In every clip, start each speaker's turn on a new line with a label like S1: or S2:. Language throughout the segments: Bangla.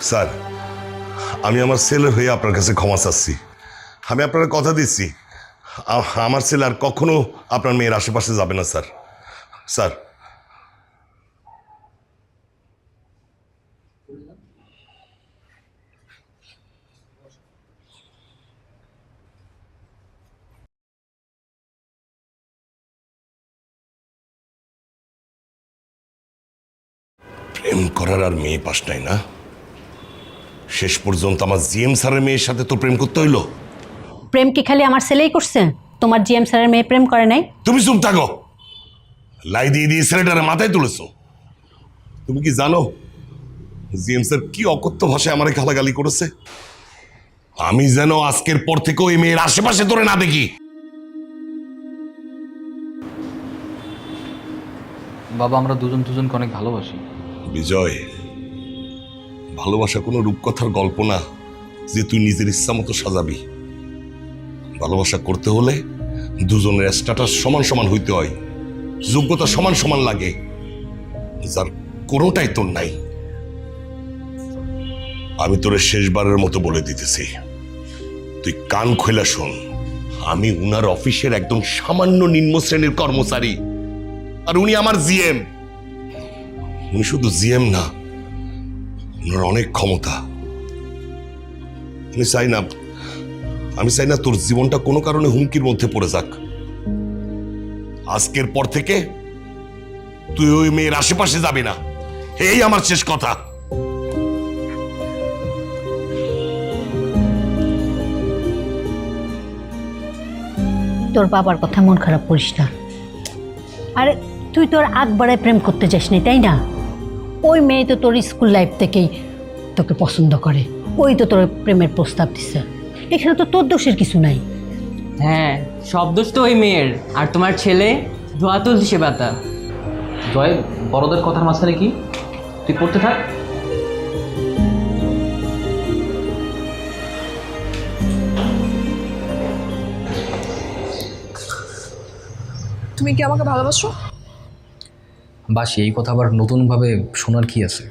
S1: স্যার, আমি আমার ছেলের হয়ে আপনার কাছে ক্ষমা চাচ্ছি। আমি আপনার কথা দিচ্ছি, আমার ছেলে আর কখনো আপনার মেয়ের আশেপাশে যাবে না স্যার। স্যার, প্রেম করার আর মেয়ে পাস নাই না? শেষ পর্যন্ত আমার জিএম স্যারের মেয়ের সাথে তো প্রেম করতে হইলো।
S2: প্রেম কি খালি আমার ছেলেই করছে? তোমার জিএম স্যারের মেয়ে প্রেম করে নাই?
S1: তুমি চুপ থাকো। লাই দিয়ে দিয়ে ছেলেটারে মাথায় তুলেছো। তুমি কি জানো জিএম স্যার কি অকথ্য ভাষায় আমার গালাগালি করেছে? আমি যেন আজকের পর থেকে ওই মেয়ের আশেপাশে তোরে না দেখি।
S3: বাবা, আমরা দুজন দুজনকে অনেক ভালোবাসি।
S1: বিজয়, ভালোবাসা কোনো রূপকথার গল্প না যে তুই নিজের ইচ্ছা মতো সাজাবি। ভালোবাসা করতে হলে দুজনের স্ট্যাটাস সমান সমান হইতে হয়, যোগ্যতা সমান সমান লাগে, যার কোনোটাই তোর নাই। আমি তোরে শেষবারের মতো বলে দিতেছি, তুই কান খোলা শোন। আমি উনার অফিসের একদম সামান্য নিম্ন শ্রেণীর কর্মচারী, আর উনি আমার জিএম। উনি শুধু জিএম না, ওনার অনেক ক্ষমতা। আমি চাই না তোর জীবনটা কোনো কারণে হুমকির মধ্যে পড়ে যাক। আজকের পর থেকে তুই ওই মেয়ের আশেপাশে যাবি না, এই আমার শেষ কথা।
S2: তোর বাবার কথা মন খারাপ করিস না। আরে তুই তোর আগ বাড়ায় প্রেম করতে যাস নি, তাই না? ওই মেয়ে তো তোর স্কুল লাইফ থেকেই তোকে পছন্দ করে, ওই তো তোর প্রেমের প্রস্তাব দিচ্ছে। এখানে তো তোর দোষের কিছু নাই।
S4: হ্যাঁ, সব দোষ তো ওই মেয়ের। আর তোমার ছেলে ধোয়া তুলছে বাতা।
S3: জয়, বড়দের কথার মাঝখানে কি? তুই পড়তে থাক।
S5: তুমি কি আমাকে ভালোবাসো?
S3: বাসি, এই কথা আবার নতুনভাবে শোনার কি আছে?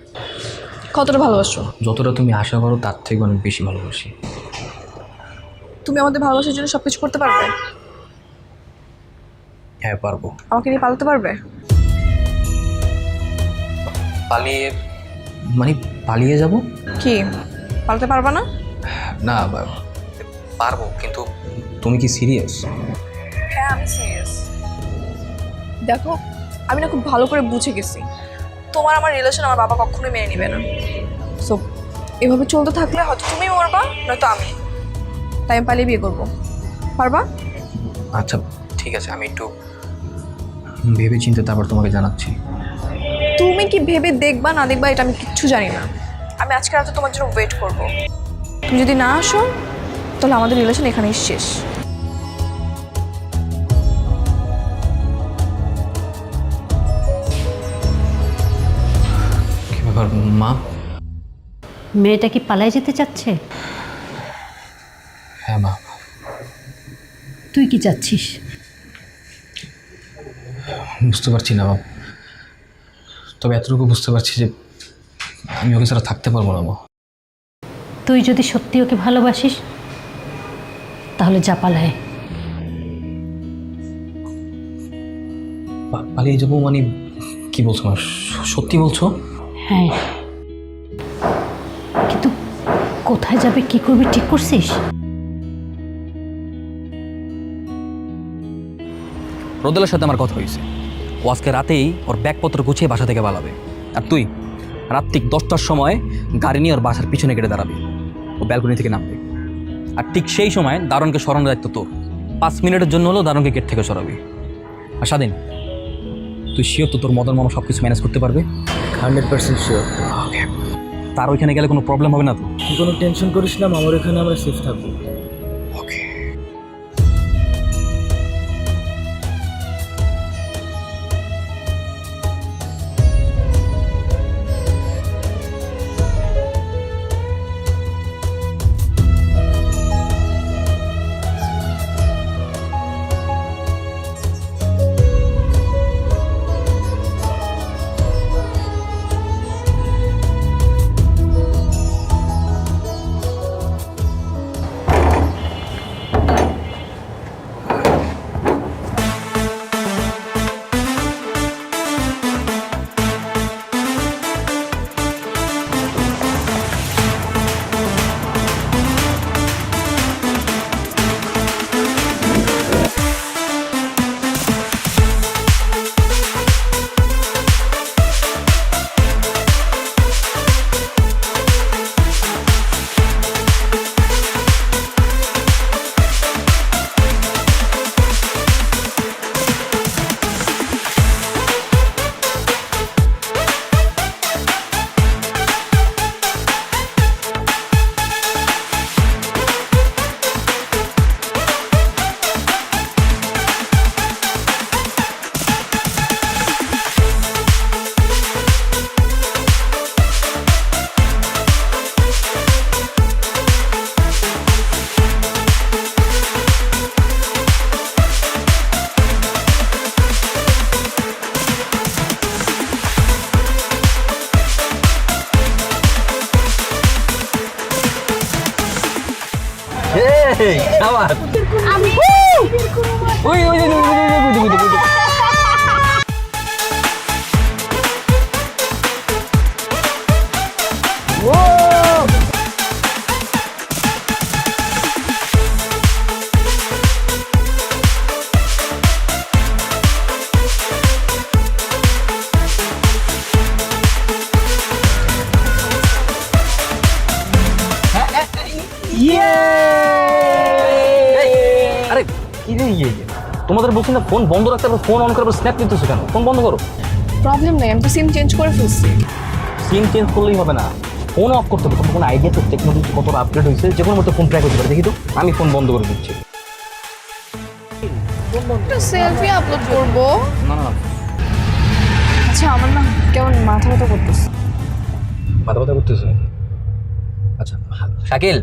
S5: কতটা ভালোবাসো?
S3: যতটা তুমি আশা করো তার থেকে অনেক বেশি ভালোবাসি।
S5: তুমি আমাদের ভালোবাসার জন্য সবকিছু করতে পারবে?
S3: হ্যাঁ, পারবো।
S5: আমাকে নিয়ে পালাতে পারবে?
S3: পালিয়ে মানে পালিয়ে যাব?
S5: কি পালাতে পারবা না?
S3: না, পারবো, কিন্তু তুমি কি সিরিয়াস?
S5: হ্যাঁ, আমি সিরিয়াস। দেখো, আমি না খুব ভালো করে বুঝে গেছি তোমার আমার রিলেশন আমার বাবা কখনোই মেনে নেবে না। সো এভাবে চলতে থাকলে হয়তো তুমি মরবা, নয়তো আমি। তাই আমি পালিয়ে বিয়ে করবো। পারবা?
S3: আচ্ছা ঠিক আছে, আমি একটু ভেবে চিন্তে তারপর তোমাকে জানাচ্ছি।
S5: তুমি কি ভেবে দেখবা না দেখবা এটা আমি কিচ্ছু জানি না। আমি আজকে রাতে তোমার জন্য ওয়েট করব। তুমি যদি না আসো তাহলে আমাদের রিলেশন এখানেই শেষ।
S3: কি ব্যাপার মা?
S2: মেয়েটা কি পালাই যেতে চাচ্ছে?
S3: হ্যাঁ মা।
S2: তুই কি চাচ্ছিস?
S3: বুঝতে পারছি না মা, তবে এতটুকু বুঝতে পারছি যে আমি ওকে ছাড়া থাকতে পারবো না মা।
S2: তুই যদি সত্যি ওকে ভালোবাসিস তাহলে যা পালায়।
S3: পালিয়ে যাবো মানে কি বলছো মা? সত্যি বলছো?
S2: হ্যাঁ, কিন্তু কোথায় যাবে কি করবি ঠিক করছিস?
S6: রোদেলার সাথে আমার কথা হয়েছে, ও আজকে রাতেই ওর ব্যাগপত্র গুছিয়ে বাসা থেকে পালাবে। আর তুই রাত্রিক 10টার সময় গাড়ি নিয়ে ওর বাসার পিছনে কেটে দাঁড়াবি, ও ব্যালকনি থেকে নামবে। আর ঠিক সেই সময় দারোয়ানকে সরানোর দায়িত্ব তোর। 5 মিনিটের জন্য হলেও দারোয়ানকে গেট থেকে সরাবি। আর স্বাধীন, তুই শিওর তো তোর মদন মামা সব কিছু ম্যানেজ করতে পারবে?
S7: 100% শিওর।
S6: ওকে, তার ওইখানে গেলে কোনো প্রবলেম হবে না তো?
S7: তুই কোনো টেনশন করিস না, আমার এখানে আমরা সেফ থাকবো।
S6: ওকে। এই আবার ওই ওই ওই, ওই, ওই, ওই, ওই, ওই, ওই, ওই। আরে কি রে তোমাদের বলছি না ফোন বন্ধ রাখতে হবে, ফোন অন করে স্ন্যাপ নিতেছো কেন? ফোন বন্ধ করো।
S5: প্রবলেম নেই, আমি তো সিম চেঞ্জ করে ফেলছি।
S6: সিম চেঞ্জ করলেই হবে না, ফোন অফ করতে হবে। তোমার কোনো আইডিয়া তো টেকনোলজি কতটা আপডেট হয়েছে, যে কোনো মতো ফোন ট্র্যাক করতে পারে। দেখি তো, আমি ফোন বন্ধ করে দিচ্ছি।
S5: একটা সেলফি আপলোড করবো।
S6: না না না,
S5: আচ্ছা আমার না কেমন মাথা ব্যথা করতেছে।
S6: মাথা ব্যথা করতেছে? আচ্ছা শাকিল,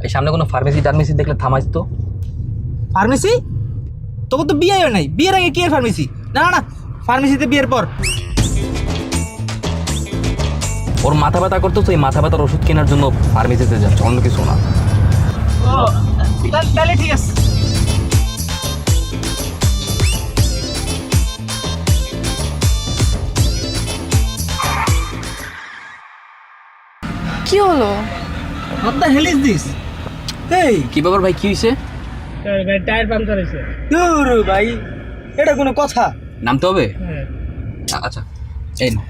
S6: এই সামনে কোনো ফার্মেসি টার্মেসি দেখলে থামাইস তো।
S7: ফার্মেসি? তোকে তো বিয়ে হয় নাই, বিয়ের আগে কি আর ফার্মেসি? না না না, ফার্মেসিতে বিয়ের পর।
S6: ওর মাথা ব্যথা করতেছে, এই মাথা ব্যথার ওষুধ কেনার জন্য ফার্মেসিতে যাচ্ছে, অন্য কিছু না।
S7: তাহলে ঠিক আছে।
S5: কি হলো?
S7: What the hell is this? এই
S6: কি ব্যাপার ভাই, কি হয়েছে?
S7: টায়ার পাংচার হয়েছে। দূর ভাই, এটা কোনো কথা?
S6: নামতে হবে? আচ্ছা এই নাও।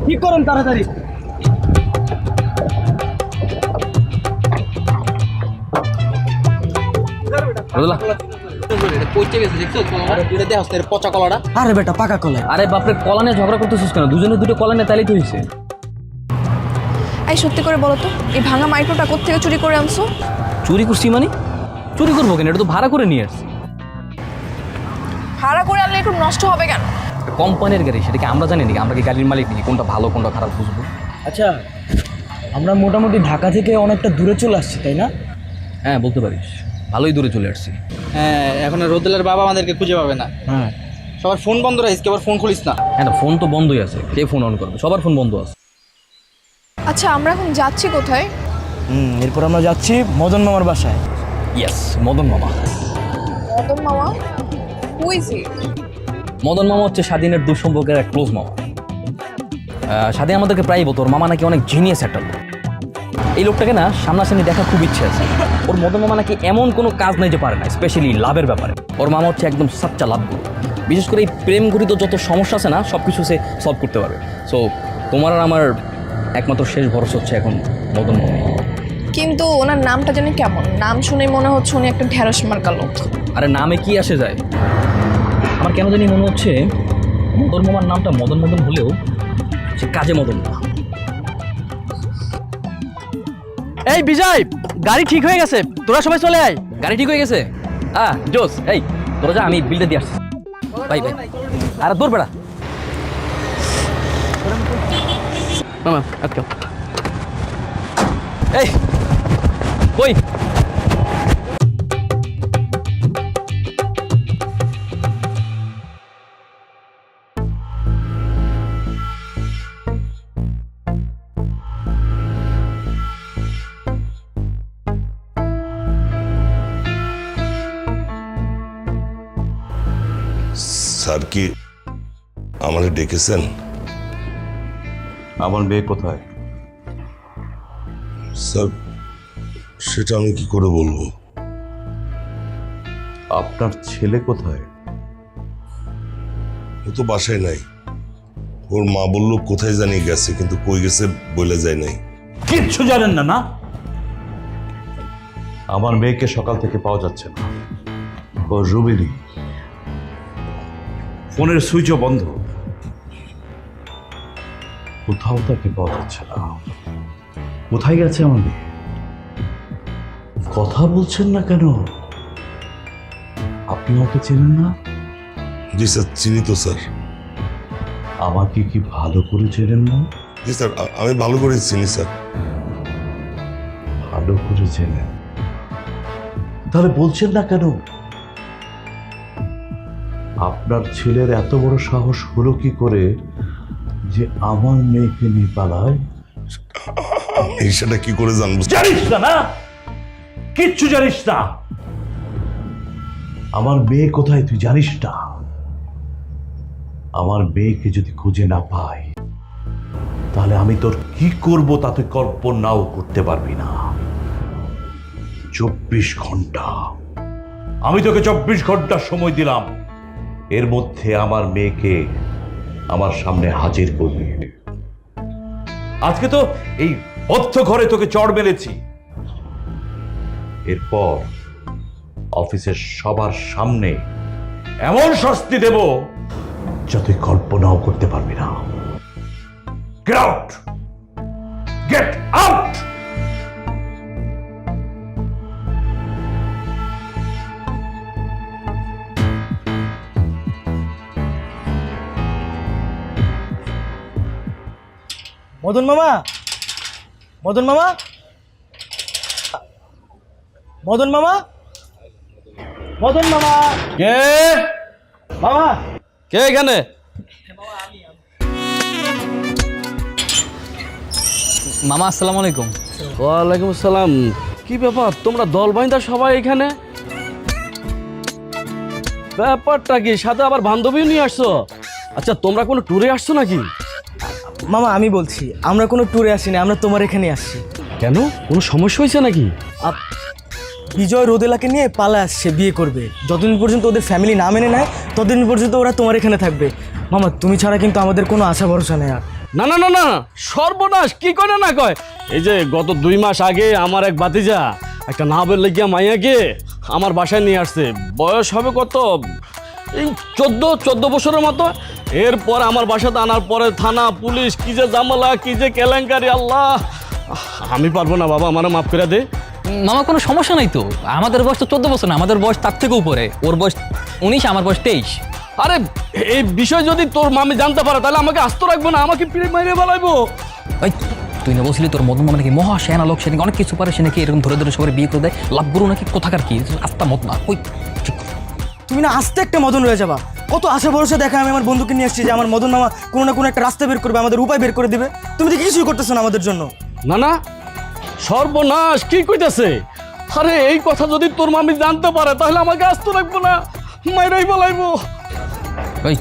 S7: ঠিক করুন তাড়াতাড়ি।
S6: রোদলা,
S7: আরে বেটা পাকা কলা।
S6: আরে বাপরে, কলা নিয়ে ঝগড়া করতেছিস কেন? দুজনে দুটো কলা নিয়ে তাইলেই তো হয়েছে।
S5: এই সত্যি করে বলো তো, এই ভাঙা মাইক্রোটা কোত্থেকে চুরি করে আনছো?
S6: চুরি করছি মানে? চুরি করবো কেন? এটা তো ভাড়া করে নিয়ে আসছি।
S5: ভাড়া করে আনলে একটু নষ্ট হবে কেন?
S6: কোম্পানির গাড়ি, সেটাকে আমরা জানি নাকি? আমরা কি গাড়ির মালিক নাকি? কোনটা ভালো কোনটা খারাপ বুঝবো?
S7: আচ্ছা, আমরা মোটামুটি ঢাকা থেকে অনেকটা দূরে চলে আসছি, তাই না?
S6: হ্যাঁ বলতে পারিস, ভালোই দূরে চলে আসছি।
S8: হ্যাঁ, এখন রোদেলের বাবা আমাদেরকে খুঁজে পাবে না।
S7: হ্যাঁ।
S8: সবার ফোন বন্ধ রাখিস, আবার ফোন খুলিস না।
S6: হ্যাঁ, ফোন তো বন্ধই আছে, কে ফোন অন করবে? সবার ফোন বন্ধ আছে।
S5: আচ্ছা আমরা এখন যাচ্ছি কোথায়?
S7: এরপর আমরা যাচ্ছি মদন মামার বাসায়।
S6: ইয়েস, মদন মামা।
S5: মদন মামা? Who is he?
S6: মদন মামা হচ্ছে স্বাধীনের দুঃসম্পর্কের এক ক্লোজ মামা। স্বাধীন আমাদেরকে প্রায় বলতো ওর মামা নাকি অনেক জিনিয়াস একটা লোক। এই লোকটাকে না সামনাসামনি দেখা খুব ইচ্ছে আছে। ওর মদন মামা নাকি এমন কোনো কাজ নাই যে পারে না, স্পেশালি লাভের ব্যাপারে। ওর মামা হচ্ছে একদম সাচ্চা লাভগুলো, বিশেষ করে এই প্রেম ঘটিত যত সমস্যা আছে না, সব কিছু সে সলভ করতে পারবে। সো তোমার আর আমার একমাত্র শেষ ভরসা হচ্ছে এখন মদন মামা।
S5: কিন্তু ওনার নামটা জানি কেমন, নাম শুনেই মনে হচ্ছে উনি একটা ঢেঁড়স মার্কা লোক।
S6: আরে নামে কি আসে যায়? আমার কেন জানি মনে হচ্ছে মদন মামার নামটা মদন মদন হলেও সে কাজে মদন না।
S8: এই বিজয়, গাড়ি ঠিক হয়ে গেছে, তোরা সবাই চলে আয়।
S6: গাড়ি ঠিক হয়ে গেছে? জোস, এই তোরা যা, আমি বিলটা দিয়ে আসছি। Bye bye. আরে দূর বেড়া
S8: মামা, আজকে
S6: এই কই?
S1: স্যার কি আমারে ডেকেছেন?
S9: আমার মেয়ে কোথায়?
S1: স্যার সেটা আমি কি করে বলবো?
S9: আপনার ছেলে কোথায়?
S1: ও তো বাসায় নাই। ওর মা বললো কোথায় জানি গেছে, কিন্তু কই গেছে বলে যায় নাই।
S9: কিচ্ছু জানেন না না? আমার মেয়েকে সকাল থেকে পাওয়া যাচ্ছে না। ও রুবিনী, ফোনের সুইচও বন্ধ, কোথাও তাকে পাওয়া যাচ্ছে না। কোথায় গেছে আমার মেয়ে? কথা বলছেন না কেন? আপনি ওকে চেনেন না?
S1: জি স্যার, চিনি তো স্যার।
S9: আমাকে কি ভালো করে চেনেন না?
S1: জি স্যার, আমি ভালো করে চিনি স্যার।
S9: ভালো করে চেনেন, তাহলে বলছেন না কেন? আপনার ছেলের এত বড় সাহস হলো কি করে যে আমার মেয়েকে নিয়ে পালায়?
S1: এই সেটা কি করে জানবো?
S9: জানিস না না, কিচ্ছু জানিস না। আমার মেয়ে কোথায় তুই জানিস না? আমার মেয়েকে যদি খুঁজে না পাই তাহলে আমি তোর কি করব তা তুই কল্পনাও করতে পারবি না। 24 ঘন্টা, আমি তোকে 24 ঘন্টা সময় দিলাম, এর মধ্যে আমার মেয়েকে আমার সামনে হাজির করবি। আজকে তো এই অর্থ ঘরে তোকে চড় মেরেছি, এরপর অফিসের সবার সামনে এমন শাস্তি দেব যা তুই কল্পনাও করতে পারবি না। Get out, get out.
S7: Madan মামা, মদন মামা, মদন মামা, মদন মামা,
S8: কে
S7: মামা।
S8: কে এখানে?
S6: মামা আসসালামু আলাইকুম।
S8: ওয়ালাইকুম আসসালাম। কি ব্যাপার, তোমরা দল বাইন্দা সবাই এখানে? ব্যাপারটা কি, সাথে আবার বান্ধবীও নিয়ে আসছো? আচ্ছা, তোমরা কোনো ট্যুরে আসছো নাকি?
S7: মামা আমি বলছি, আমরা কোনো ট্যুরে আসিনি, আমরা তোমার এখানে আসছি।
S8: কেন, কোনো সমস্যা হয়েছে নাকি?
S7: বিজয় রোদেলাকে নিয়ে পালা আসছে, বিয়ে করবে। যতদিন পর্যন্ত ওদের ফ্যামিলি না মেনে নেয় ততদিন পর্যন্ত ওরা তোমার এখানে থাকবে। মামা তুমি ছাড়া কিন্তু আমাদের কোনো আশা ভরসা নেই আর।
S8: না না না না, সর্বনাশ, কি করে না কয়। এই যে গত 2 মাস আগে আমার এক ভাতিজা একটা না বের গিয়া মাইয়াকে আমার বাসায় নিয়ে আসছে। বয়স হবে কত, এই 14 বছরের মতো। এরপর আমার বাসাতে আনার পরে থানা পুলিশ, কি যে জামালা, কি যে কেলেঙ্কারি, আল্লাহ, আমি পারবো না বাবা, আমার মাফ করে দে।
S6: মামা কোনো সমস্যা নাই তো, আমাদের বয়স তো 14 বছর না, আমাদের বয়স তার থেকেও উপরে। ওর বয়স 19, আমার বয়স 23।
S8: আরে এই বিষয় যদি তোর মামি জানতে পারে তাহলে আমাকে আস্ত রাখবো না, আমাকে পিড়ে মাইরে বেলাইবো।
S6: ওই তুই না বলছিলি তোর মদন মামা নাকি মহা সেনা লোক, সে নাকি অনেক কিছু পারে, সে নাকি এরকম ধরে ধরে সবাই বিয়ে করে দেয়, লাভ গুরু নাকি কোথাকার কি আস্তা মত না। ওই
S7: তুমি না আস্তে একটা মদন রয়ে যাবা। কত আশা ভরসা দেখা আমি আমার বন্ধুকে নিয়ে আসছি যে আমার মদন মামা কোনো না কোনো একটা রাস্তা বের করবে, আমাদের উপায় বের করে দিবে। তুমি তো কিছুই করতেছো না আমাদের জন্য।
S8: না না, সর্বনাশ, কি কইতাছে? আরে এই কথা যদি তোর মামি জানতে পারে তাহলে আমাকে আস্ত রাখবো না, মাইরাই বলাইবো।
S6: ওই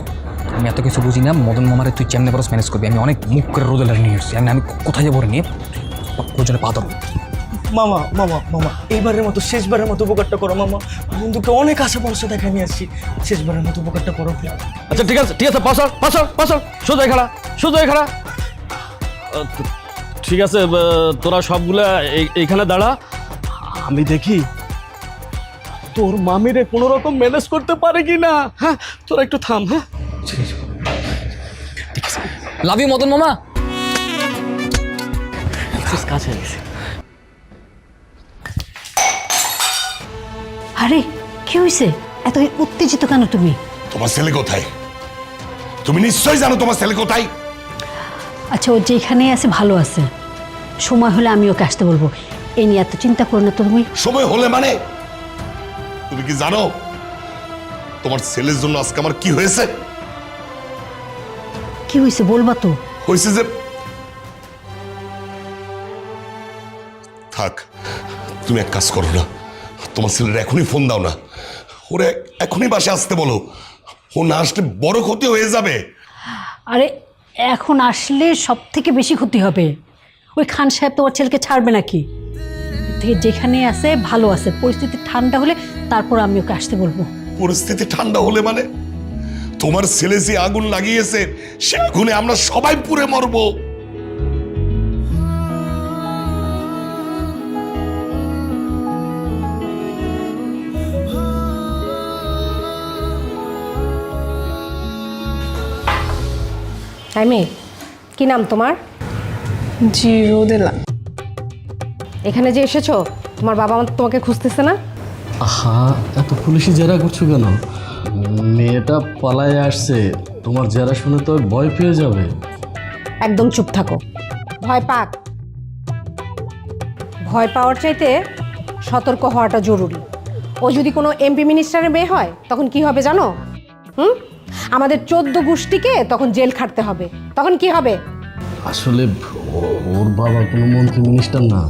S6: আমি এত কিছু বুঝি না, মদন মামারে তুই চেমনে বরস ম্যানেজ করবি। আমি অনেক মুখ করে রোদে নিয়ে এসেছি, আমি কোথায় যাবো নিয়ে প্রয়োজনে পা ধরবো।
S7: মামা মামা মামা এইবারের মতো, শেষবারের মতো উপকারটা করো মামা। বন্ধুকে অনেক আশা ভরসা দেখা নিয়ে আসছি, শেষবারের মতো উপকারটা করো।
S8: আচ্ছা ঠিক আছে, ঠিক আছে, পাশার পাশার পাশার, সোজাই খাড়া, সোজাই খাড়া। ঠিক আছে, তোরা সবগুলা এইখানে দাঁড়া, আমি দেখি তোর মামিরে কোনো রকম ম্যানেজ করতে পারে কি না। হ্যাঁ, তোরা একটু থাম। হ্যাঁ,
S6: লাভ ইউ মদন মামা।
S8: কাছে গেছে।
S2: আরে কি হয়েছে, এত উত্তেজিত কেন তুমি?
S1: তোমার ছেলে কোথায়? তুমি নিশ্চয়ই জানো তোমার ছেলে কোথায়।
S2: আচ্ছা, ও যেখানে আছে ভালো আছে, সময় হলে আমি ওকে আসতে বলবো। এই নিয়ে এত চিন্তা করো না তো তুমি।
S1: সময় হলে মানে? তুমি কি জানো তোমার ছেলের জন্য আজকে আমার কি হয়েছে?
S2: কি হয়েছে বলবা তো?
S1: হয়েছে যে, থাক, তুমি এক কাজ করো না, তোমার ছেলের এখনই ফোন দাও না, ওরে এখনই বাসে আসতে বলো। ও না আসলে বড় ক্ষতি হয়ে যাবে।
S2: আরে এখন আসলে সব থেকে বেশি ক্ষতি হবে। ওই খান সাহেব তোমার ছেলেকে ছাড়বে নাকি? যেখানে আছে ভালো আছে, পরিস্থিতি ঠান্ডা হলে তারপর আমি ওকে আসতে বলবো।
S1: পরিস্থিতি ঠান্ডা হলে মানে? তোমার ছেলে যে আগুন লাগিয়েছে সে আগুনে আমরা সবাই পুড়ে মরবো।
S10: মেয়ে, কি নাম তোমার?
S5: জি রোদেলা।
S10: এখানে যে এসেছো, তোমার বাবা মা তোমাকে খুঁজতেছে না?
S9: আহা, এত পুলিশি জেরা করছো কেন? মেয়েটা পালায় আসছে, তোমার জেরা শুনে তো ভয় পেয়ে যাবে।
S10: একদম চুপ থাকো। ভয় পাক, ভয় পাওয়ার চাইতে সতর্ক হওয়াটা জরুরি। ও যদি কোনো এমপি মিনিস্টারের মেয়ে হয় তখন কি হবে জানো? আমাদের 14 গোষ্ঠীকে তখন জেল খাটতে হবে। তখন কি হবে?
S9: আসলে
S8: ওর বাবা কোনো মন্ত্রী মিনিস্টার না,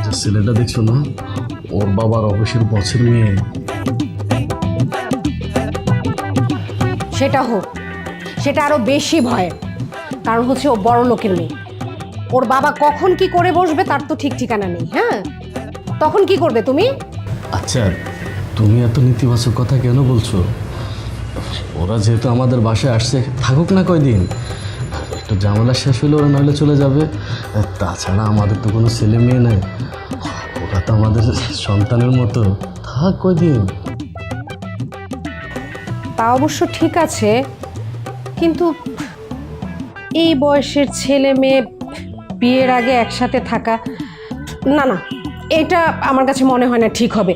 S8: যে ছেলেটা দেখছো না, ওর বাবার অফিসের বছর মেয়ে।
S10: সেটা হোক, সেটা আরো বেশি ভয়ের, কারণ হচ্ছে ও বড় লোকের মেয়ে। ওর বাবা কখন কি করে বসবে তার তো ঠিক ঠিকানা নেই। হ্যাঁ, তখন কি করবে তুমি?
S8: আচ্ছা, তুমি এত নেতিবাচক কথা কেন বলছো? ওরা যেহেতু আমাদের বাসায় আসছে, থাকুক না কয়দিন, একটু ঝামেলা শেষ হলে ওরা নইলে চলে যাবে। আর তাছাড়া আমাদের তো কোনো ছেলে মেয়ে নেই, ওরা তো আমাদের সন্তানের মতো, থাক কয়দিন।
S10: তা অবশ্য ঠিক আছে, কিন্তু এই বয়সের ছেলে মেয়ে বিয়ের আগে একসাথে থাকা, না না, এটা আমার কাছে মনে হয় না ঠিক হবে।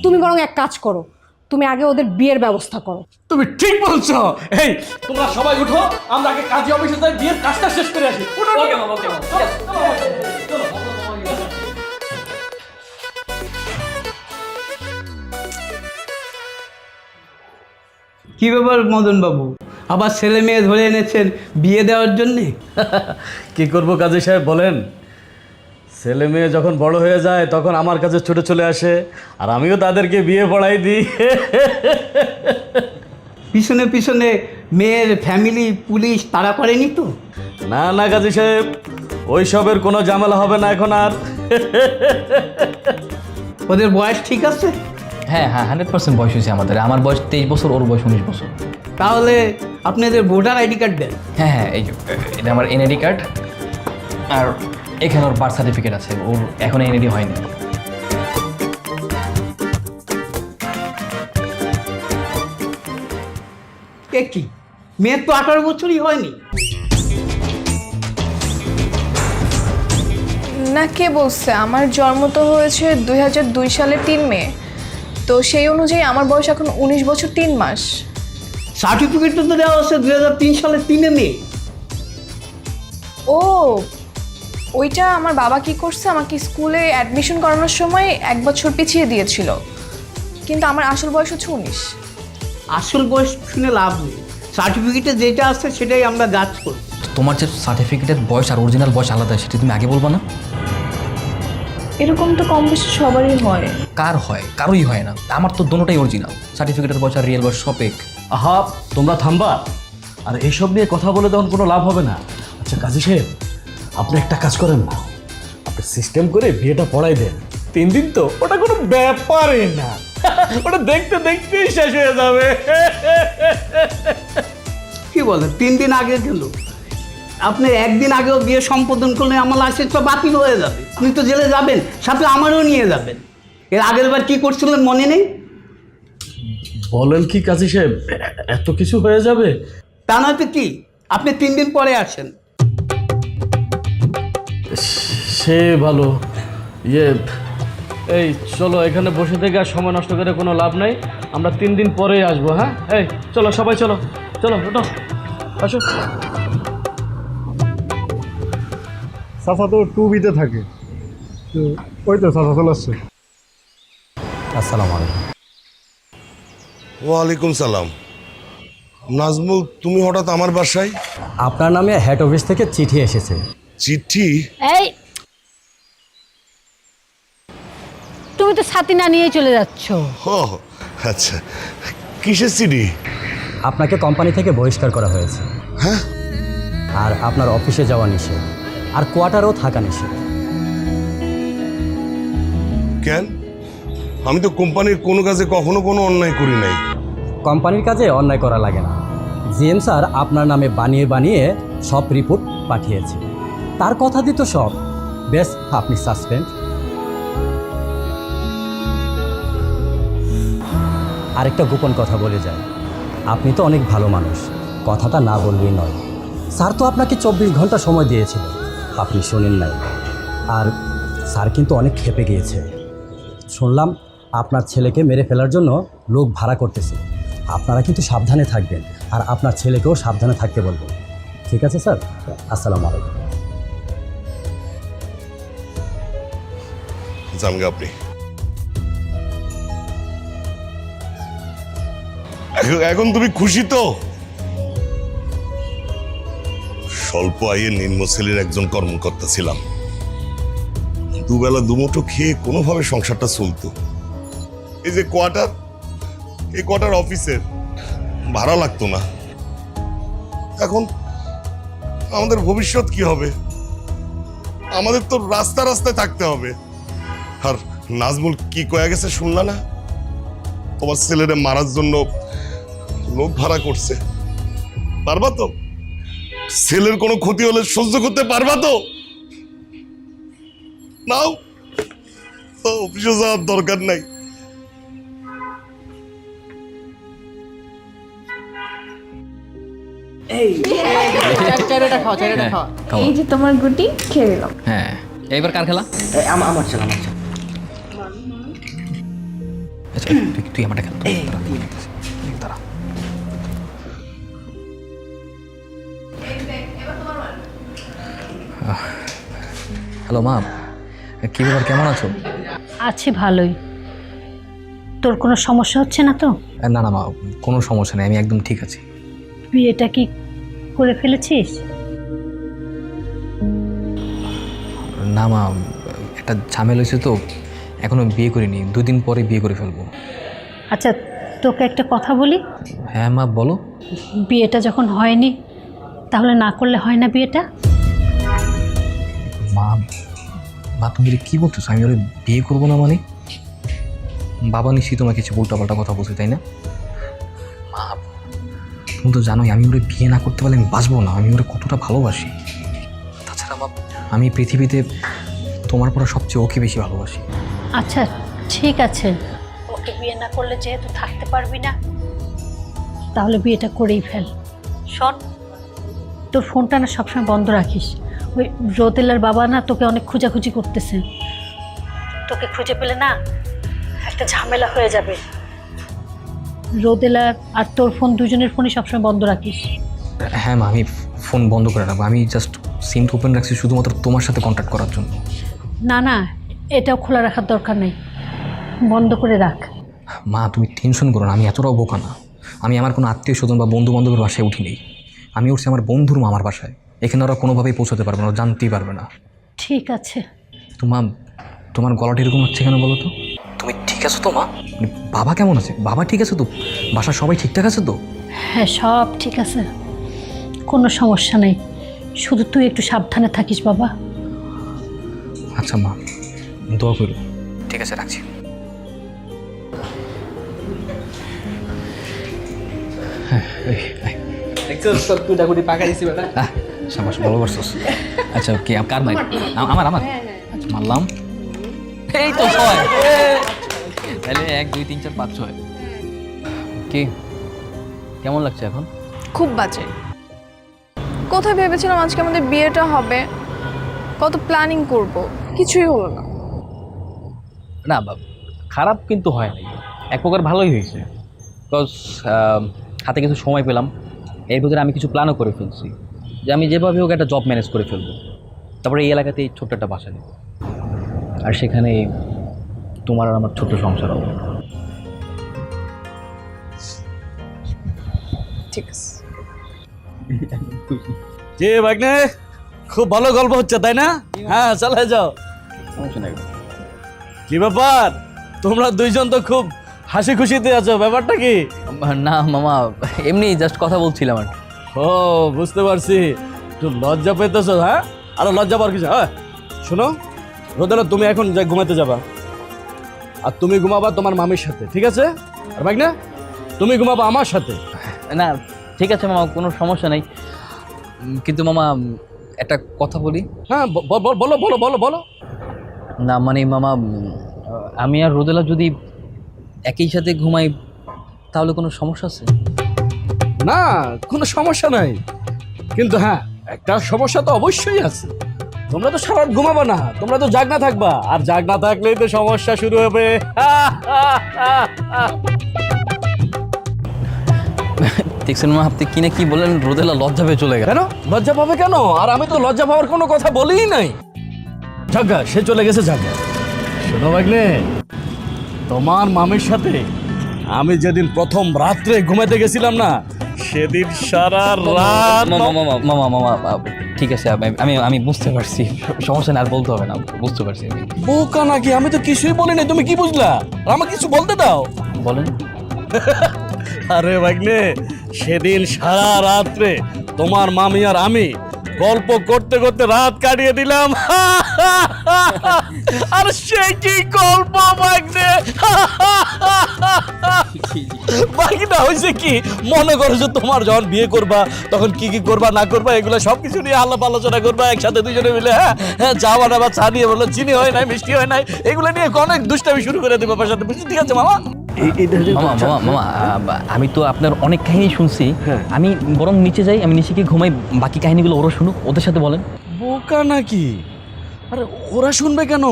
S10: তুমি বরং এক কাজ করো, তুমি আগে ওদের বিয়ের ব্যবস্থা করো।
S3: তুমি ঠিক বলছো। এই তোমরা সবাই উঠো, আমরা আগে কাজী অফিসে যাই, বিয়ের কাজটা শেষ করে আসি। ওকে মামা, ওকে মামা।
S11: কি ব্যাপার মদন বাবু, আবার ছেলে মেয়ে ধরে এনেছেন বিয়ে দেওয়ার জন্যে?
S8: কি করব কাজী সাহেব বলেন? ছেলে মেয়ে যখন বড় হয়ে যায় তখন আমার কাছে ছুটে চলে আসে, আর আমিও তাদেরকে বিয়ে পড়াই দিই।
S11: পিছনে পিছনে মেয়ের ফ্যামিলি পুলিশ তাড়া করেনি তো?
S8: না না কাজী সাহেব, ওইসবের কোনো ঝামেলা হবে না এখন আর।
S11: ওদের বয়স ঠিক আছে?
S6: হ্যাঁ হ্যাঁ, 100% বয়স হয়েছে আমাদের। আমার বয়স 23 বছর, ওর বয়স 19 বছর।
S11: তাহলে আপনাদের ভোটার আইডি কার্ড দেন।
S6: হ্যাঁ হ্যাঁ, এই যে এটা আমার এনআইডি কার্ড, আর এখানে ওর বার্থ সার্টিফিকেট আছে। ওর এখন এনআইডি হয়নি।
S11: এ কি, মেয়ের তো 18 বছরই হয়নি?
S5: না, কে বলছে? আমার জন্ম তো হয়েছে 2002 সালের 3 মে, তো সেই অনুযায়ী আমার বয়স এখন 19 বছর 3 মাস।
S11: সার্টিফিকেটটা তো দেওয়া হচ্ছে 2003 সালের 3 মে।
S5: ও, ওইটা আমার বাবা কি করছে, আমাকে স্কুলে অ্যাডমিশন করানোর সময় 1 বছর পিছিয়ে দিয়েছিল, কিন্তু আমার আসল বয়স হচ্ছে 19।
S11: আসল বয়স শুনে লাভ নেই, সার্টিফিকেটে যেটা আছে সেটাই আমরা যাচ করব।
S6: তোমার যে সার্টিফিকেটের বয়স আর অরিজিনাল বয়স আলাদা, সেটা তুমি আগে বলবা না?
S5: এরকম তো কম বেশি সবারই হয়।
S6: কার হয়? কারোই হয় না। আমার তো দুটোটাই অরিজিনাল, সার্টিফিকেটের বয়স আর রিয়েল বয়স সব এক।
S8: আহা, তোমরা থামবা, আর এইসব নিয়ে কথা বলে তখন কোনো লাভ হবে না। আচ্ছা কাজী সাহেব, আপনি একটা কাজ করেন না, আপনি সিস্টেম করে বিয়েটা পড়াই দেন। 3 দিন তো ওটা কোনো ব্যাপারই না, ওটা দেখতে দেখতেই শেষ হয়ে যাবে।
S11: কি বলে 3 দিন আগে গেল? আপনি একদিন আগেও বিয়ে সম্পাদন করলে আমার লাইসেন্স তো বাতিল হয়ে যাবে। আপনি তো জেলে যাবেন, সাথে আমারও নিয়ে যাবেন। এর আগের বার কি করছিলেন মনে নেই?
S8: বলেন কি কাজী সাহেব, এত কিছু হয়ে যাবে?
S11: তা নয়তো কি, আপনি 3 দিন পরে আসেন।
S8: সে ভালো। এই চলো, এখানে বসে থেকে আর সময় নষ্ট করে কোনো লাভ নাই, আমরা 3 দিন পরেই আসবো। হ্যাঁ, এই চলো সবাই, চলো চলো, ওঠো, আসো।
S12: চাচা তো 2B-তে থাকে, তো ওই তো চাচা চলে আসছে।
S6: আসসালামু আলাইকুম।
S1: ওয়ালাইকুম সালাম। নাজমুল, তুমি হঠাৎ আমার বাসায়?
S7: আপনার নামে হেড অফিস থেকে চিঠি এসেছে।
S1: চিঠি?
S2: এই, তুমি তো ছাতি না নিয়ে চলে যাচ্ছ।
S1: ও আচ্ছা, কিসের চিঠি?
S7: আপনাকে কোম্পানি থেকে বহিষ্কার করা হয়েছে।
S1: হ্যাঁ?
S7: আর আপনার অফিসে যাওয়া নিষেধ, আর কোয়ার্টারেও থাকা নিষেধ।
S1: কেন? আমি তো কোম্পানির কোনো কাজে কখনো কোনো অন্যায় করি নাই।
S7: কোম্পানির কাজে অন্যায় করা লাগে না। জিএম স্যার আপনার নামে বানিয়ে বানিয়ে সব রিপোর্ট পাঠিয়েছে, তার কথা দিত সব। বেশ, আপনি সাসপেন্ড। আরেকটা গোপন কথা বলে যায়, আপনি তো অনেক ভালো মানুষ, কথাটা না বললেই নয়। স্যার তো আপনাকে 24 ঘন্টা সময় দিয়েছিল, আপনি শোনেন নাই। আর স্যার কিন্তু অনেক ক্ষেপে গিয়েছে। শুনলাম আপনার ছেলেকে মেরে ফেলার জন্য লোক ভাড়া করতেছে। আপনারা কিন্তু সাবধানে থাকবেন, আর আপনার ছেলেকেও সাবধানে থাকতে বলবেন। ঠিক আছে স্যার, আসসালামু আলাইকুম।
S1: জানগে আপনি এখন তুমি খুশি তো? স্বল্প আয়ের নিম্ন শ্রেণীর একজন কর্মকর্তা ছিলাম। দুবেলা দুমুঠো খেয়ে কোনোভাবে সংসারটা চলতো। এই যে কোয়ার্টার, এই কোয়ার্টার অফিসের ভাড়া লাগতো না। এখন আমাদের ভবিষ্যৎ কি হবে? আমাদের তো রাস্তা রাস্তায় থাকতে হবে। আর নাজমুল কি কয়ে গেছে শুনলা না? তোমার ছেলেরে মারার জন্য লোক ভাড়া করছে। পারবা তো? ছেলের কোনো ক্ষতি হলে সহ্য করতে পারবা তো? নাও, তো অফিসে যাওয়ার দরকার নাই।
S5: এই যে তোমার গুটি খেয়ে নিলাম।
S6: হ্যাঁ, এইবার কার খেলা?
S4: আমার ছেলে আমার ছেলে।
S6: আচ্ছা, তুই আমারটা খেল। দাঁড়া। হ্যালো মা, কি ব্যাপার, কেমন আছো?
S2: আছি ভালোই। তোর কোনো সমস্যা হচ্ছে না তো?
S6: না না মা, কোনো সমস্যা নেই, আমি একদম ঠিক আছি।
S2: বিয়েটা কি করে ফেলেছিস?
S6: না মা, একটা ঝামেলা হয়েছে তো, এখনো বিয়ে করিনি, 2 দিন পরে বিয়ে করে ফেলবো।
S2: আচ্ছা, তোকে একটা কথা বলি।
S6: হ্যাঁ মা, বলো।
S2: বিয়েটা যখন হয়নি, তাহলে না করলে হয় না বিয়েটা?
S6: মা, মা তুমি কি বলতেছো? আমি ওরা বিয়ে করবো না মানে? বাবা নিশ্চয়ই তোমাকে কিছু উল্টাপাল্টা কথা বলছে, তাই না? মা, তুমি তো জানোই আমি ওরা বিয়ে না করতে পারলে আমি বাঁচবো না। আমি ওরা কতটা ভালোবাসি। তাছাড়া মা, আমি পৃথিবীতে তোমার পরে সবচেয়ে ওকে বেশি ভালোবাসি।
S2: আচ্ছা ঠিক আছে, ওকে বিয়ে না করলে যেহেতু থাকতে পারবি না, তাহলে বিয়েটা করেই ফেল। শোন, তোর ফোনটা না সবসময় বন্ধ রাখিস। ওই রোদেলার বাবা না তোকে অনেক খোঁজাখুঁজি করতেছে। তোকে খুঁজে পেলে না একটা ঝামেলা হয়ে যাবে। রোদেলার আর তোর ফোন, দুজনের ফোনই সবসময় বন্ধ রাখিস।
S6: হ্যাঁ মা, আমি ফোন বন্ধ করে রাখবো। আমি জাস্ট সিমটা ওপেন রাখছি শুধুমাত্র তোমার সাথে কন্ট্যাক্ট করার জন্য।
S2: না না, এটাও খোলা রাখার দরকার নেই, বন্ধ করে রাখ।
S6: মা তুমি টেনশন করো না, আমি এতটাও বোকা না। আমি আমার কোনো আত্মীয় স্বজন বা বন্ধু বান্ধবের বাসায় উঠি নেই। আমি উঠছি আমার বন্ধুর মামার বাসায়। এখানে ওরা কোনোভাবেই পৌঁছাতে পারবে না, ওরা জানতেই পারবে না।
S2: ঠিক আছে।
S6: তো মা, তোমার গলাটা এরকম হচ্ছে কেন বলো তো? তুমি ঠিক আছো তো মা? বাবা কেমন আছে? বাবা ঠিক আছে তো? বাসার সবাই ঠিকঠাক আছে তো?
S2: হ্যাঁ, সব ঠিক আছে, কোনো সমস্যা নেই। শুধু তুই একটু সাবধানে থাকিস বাবা।
S6: আচ্ছা মা, দোয়া করো। ঠিক আছে, রাখছি। সাবাস, ভালো করছিস। আচ্ছা কি কার মাইর? আমার আচ্ছা, মারলাম। এই তো 6। তাহলে 1 2 3 4 5 6। কি কেমন লাগছে এখন?
S5: খুব বাজে। কোথায় ভেবেছিলাম আজকে আমাদের বিয়েটা হবে, কত প্ল্যানিং করব, কিছুই হলো না।
S6: না বাবা, খারাপ কিন্তু হয় নাই, এক প্রকার ভালোই হয়েছে। বিকজ হাতে কিছু সময় পেলাম, এর ভিতরে আমি কিছু প্ল্যানও করে ফেলছি যে আমি যেভাবে হোক একটা জব ম্যানেজ করে ফেলবো। তারপরে এই এলাকাতে এই ছোট্ট একটা বাসা নেব, আর সেখানে তোমার আর আমার ছোট্ট সংসার হবে।
S5: ঠিক আছে।
S8: যে ভাগ্নে, খুব ভালো গল্প হচ্ছে তাই না? হ্যাঁ, চলে যাও। কি ব্যাপার, তোমরা দুইজন তো খুব হাসি খুশিতে আছো, ব্যাপারটা কি?
S6: না মামা, এমনি জাস্ট কথা বলছিলাম আর।
S8: ও বুঝতে পারছি, একটু লজ্জা পেতেছো। হ্যাঁ, আরো লজ্জা পাওয়ার কিছু। হ্যাঁ শোনো রোদেলা, তুমি এখন যাই ঘুমাতে যাবা, আর তুমি ঘুমাবা তোমার মামির সাথে, ঠিক আছে? আর ভাগ্নে, তুমি ঘুমাবা আমার সাথে।
S6: না ঠিক আছে মামা, কোনো সমস্যা নেই। কিন্তু মামা একটা কথা বলি।
S8: হ্যাঁ বলো বলো বলো বলো।
S6: না মানে মামা, আমি আর রোদেলা যদি একই সাথে ঘুমাই তাহলে কোনো সমস্যা আছে?
S8: না, কোনো সমস্যা নাই, কিন্তু হ্যাঁ একটা সমস্যা তো অবশ্যই আছে। তোমরা তো সারা রাত ঘুমাবা না, তোমরা তো জাগনা থাকবা, আর জাগনা থাকলেই তো সমস্যা শুরু হবে।
S6: দেখছেন মা, আপনি কি না কি বলেন, রোদেলা লজ্জা পেয়ে চলে গেল।
S8: কেন লজ্জা পাবে কেন? আর আমি তো লজ্জা পাওয়ার কোনো কথা বলিই নাই। জাগা, সে চলে গেছে জাগা। শোনো ভাগ্নে, তোমার মামির সাথে আমি যেদিন প্রথম রাত্রে ঘুমাতে গেছিলাম না, সেদিন সারা রাত
S6: মামা মামা ঠিক আছে আমি বুঝতে পারছি, সমস্যা না, আর বলতে হবে না, বুঝতে পারছি আমি।
S8: বোকা নাকি? আমি তো কিছুই বলিনি, তুমি কি বুঝলা? আমাকে কিছু বলতে দাও।
S6: বলেন।
S8: আরে ভাগ্নে, সেদিন সারা রাত্রে তোমার মামি আর আমি গল্প করতে করতে রাত কাটিয়ে দিলাম। আর সে কি গল্প ভাগ্নে! বাকিটা হয়েছে কি, মনে করো যে তোমার যখন বিয়ে করবা তখন কি কি করবা না করবা এগুলো সবকিছু নিয়ে আলাপ আলোচনা করবা একসাথে দুজনে মিলে। হ্যাঁ, চা বানাবা, চা নিয়ে বললো চিনি হয় নাই, মিষ্টি হয় নাই, এগুলো নিয়ে অনেক দুষ্টামি শুরু করে দেবো বাবার সাথে। বুঝছি? ঠিক আছে মামা?
S6: মামা আমি তো আপনার অনেক কাহিনী শুনছি, আমি বরং নিচে যাই, আমি নিচে গিয়ে ঘুমাই, বাকি কাহিনীগুলো ওরা শুনুক, ওদের সাথে বলেন।
S8: বোকা নাকি? আরে ওরা শুনবে কেন?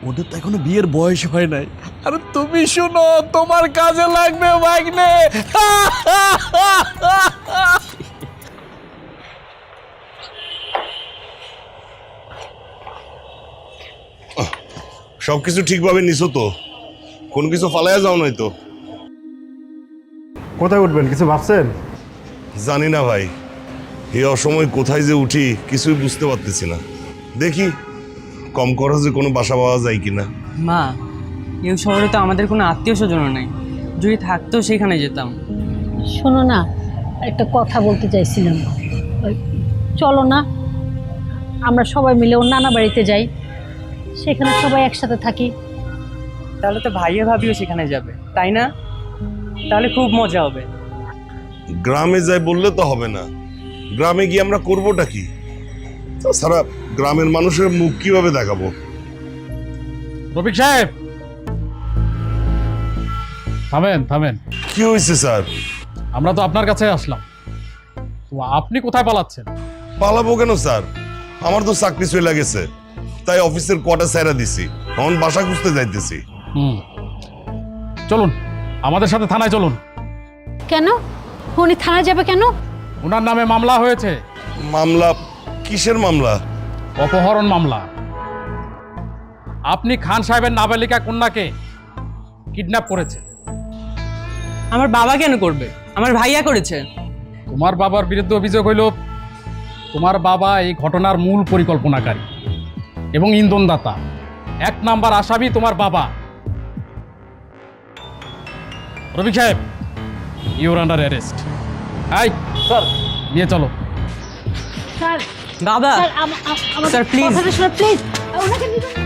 S8: ওদের তো এখনো বিয়ের বয়স হয় নাই। আরে তুমি শুনো, তোমার কাজে লাগবে ভাগ্নে।
S1: সবকিছু ঠিকভাবে নিছো তো? কোনো কিছু ফালাইয়া যাও নাই তো?
S12: কোথায় উঠবেন কিছু ভাবছেন?
S1: জানি না ভাই, এই অসময় কোথায় যে উঠি কিছুই বুঝতে পারতেছি না। দেখি কম খরচে কোনো বাসা পাওয়া যায় কিনা।
S4: মা, এই শহরে তো আমাদের কোনো আত্মীয় স্বজনও নাই, যদি থাকতো সেখানে যেতাম।
S2: শোনো না, একটা কথা বলতে চাইছিলাম। ওই, চলো না আমরা সবাই মিলে ওর নানা বাড়িতে যাই, সেখানে সবাই একসাথে থাকি।
S4: তাহলে তো ভাইয়া ভাবিও সেখানে যাবে, তাই না? তাহলে খুব মজা হবে।
S1: গ্রামে যাই বললে তো হবে না, গ্রামে গিয়ে আমরা করবোটা কি? তাছাড়া গ্রামের মানুষের মুখ কিভাবে দেখাবো?
S8: রফিক সাহেব, থামেন থামেন।
S1: কি হয়েছে স্যার?
S8: আমরা তো আপনার কাছে আসলাম, তো আপনি কোথায় পালাচ্ছেন?
S1: পালাবো কেন স্যার? আমার তো চাকরি চলে গেছে, তাই অফিসের কোয়ার্টার ছেড়ে দিছি, এখন বাসা খুঁজতে যাইতেছি।
S8: চলুন আমাদের সাথে থানায় চলুন।
S2: কেন? উনি থানায় যাবে কেন?
S8: ওনার নামে মামলা হয়েছে।
S1: মামলা? কিসের মামলা?
S8: অপহরণ মামলা। আপনি খান সাহেবের নাবালিকা কন্যাকে কিডন্যাপ করেছেন।
S4: আমার বাবা কেন করবে? আমার ভাইয়া করেছে।
S8: তোমার বাবার বিরুদ্ধে অভিযোগ হইল তোমার বাবা এই ঘটনার মূল পরিকল্পনাকারী এবং ইন্ধনদাতা। 1 নাম্বার আসামি তোমার বাবা। রফিক সাহেব, your under arrest. Hi sir, নিয়ে চলো।
S2: স্যার,
S4: বাবা,
S2: স্যার,
S4: স্যার, প্লিজ।
S2: কথাটা শোনো, প্লিজ। ওনাকে নিয়ে যাও।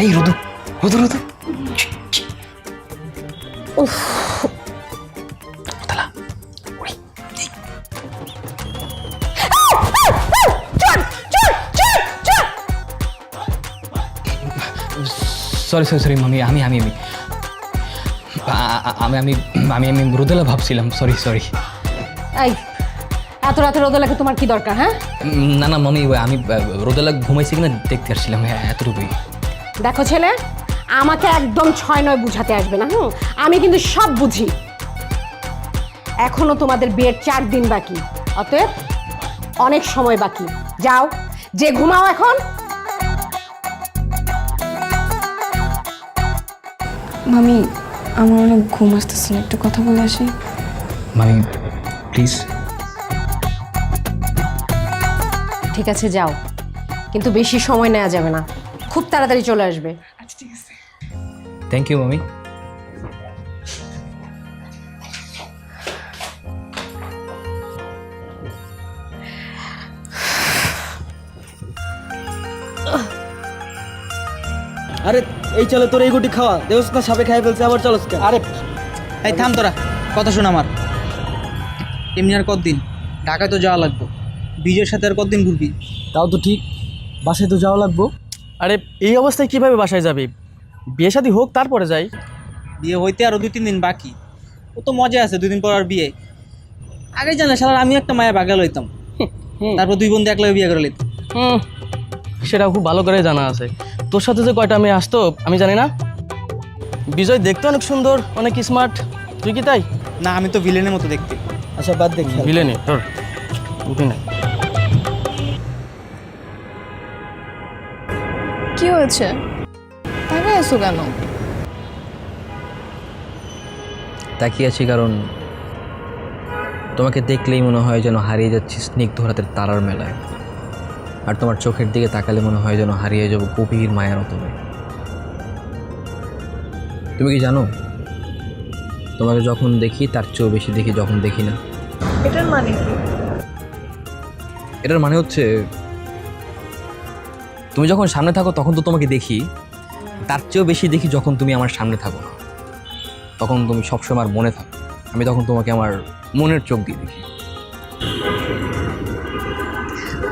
S6: এই রোদু রোদু রোদু, সরি সরি সরি মামি, আমি আমি আমি আমি আমি আমি আমি রোদেলা ভাবছিলাম, সরি সরি।
S10: এই এত রাতে রোদেলাকে তোমার কি দরকার? হ্যাঁ,
S6: না না মামি, আমি রোদেলা ঘুমাইছি কিনা দেখতে আসছিলাম, এতটুকুই।
S10: দেখো ছেলে, আমাকে একদম 6-9 বুঝাতে আসবে না। আমি কিন্তু সব বুঝি। এখনো তোমাদের বিয়ের 4 দিন বাকি, অতএব অনেক সময় বাকি। যাও, যে ঘুমাও এখন।
S5: মামি, আমার অনেক ঘুম আসতেছে না, একটু কথা বলে আসি।
S6: মামি প্লিজ।
S10: ঠিক আছে, যাও, কিন্তু বেশি সময় নেওয়া যাবে না, খুব তাড়াতাড়ি চলে আসবে।
S5: আচ্ছা, ঠিক আছে।
S6: থ্যাংক ইউ মামি।
S4: আরে এই চলো, তোর এই গুটি খাওয়া দেওস না, সাপে খাই ফেলছে, আবার চলস। আরে এই থাম তোরা, কথা শোন আমার। এমনি আর কতদিন ঢাকায় তো যাওয়া লাগবে, বিজয়ের সাথে আর কতদিন ঘুরবি? তাও তো ঠিক, বাসায় তো যাওয়া লাগবো।
S13: আরে এই অবস্থায় কিভাবে বাসায় যাবি? বিয়ে শাদী হোক তারপরে যাই।
S4: বিয়ে হইতে আরো 2-3 দিন বাকি। ও তো মজা আছে, 2 দিন পর আর বিয়ে। আগে জানা শালার আমি একটা মায়া বাগা লইতাম, তারপর 2 বন্ধু একলা বিয়ে করে লইতাম।
S13: সেটা খুব ভালো করে জানা আছে। তোর সাথে যে কয়টা মেয়ে আসতো আমি জানি না। বিজয় দেখতে অনেক সুন্দর, অনেক স্মার্ট, তুই কি তাই?
S4: না, আমি তো ভিলেনের মতো দেখতে। আচ্ছা বাদ দেখি।
S13: ভিলেনি তোর উঠি না।
S5: কি হয়েছে? তাকায় আছো কেন?
S6: তাকিয়ে আছি কারণ তোমাকে দেখলেই মনে হয় যেন হারিয়ে যাচ্ছি স্নিগ্ধ রাতের তারার মেলায়, আর তোমার চোখের দিকে তাকালে মনে হয় যেন হারিয়ে যাব গভীর মায়ার অতলে। তুমি কি জানো, তোমাকে যখন দেখি তার চেয়েও বেশি দেখি যখন দেখি না।
S5: এটার মানে কি?
S6: এটার মানে হচ্ছে তুমি যখন সামনে থাকো তখন তো তোমাকে দেখি, তার চেয়েও বেশি দেখি যখন তুমি আমার সামনে থাকো না। তখন তুমি সবসময় আমার মনে থাকো, আমি তখন তোমাকে আমার মনের চোখ দিয়ে দেখি।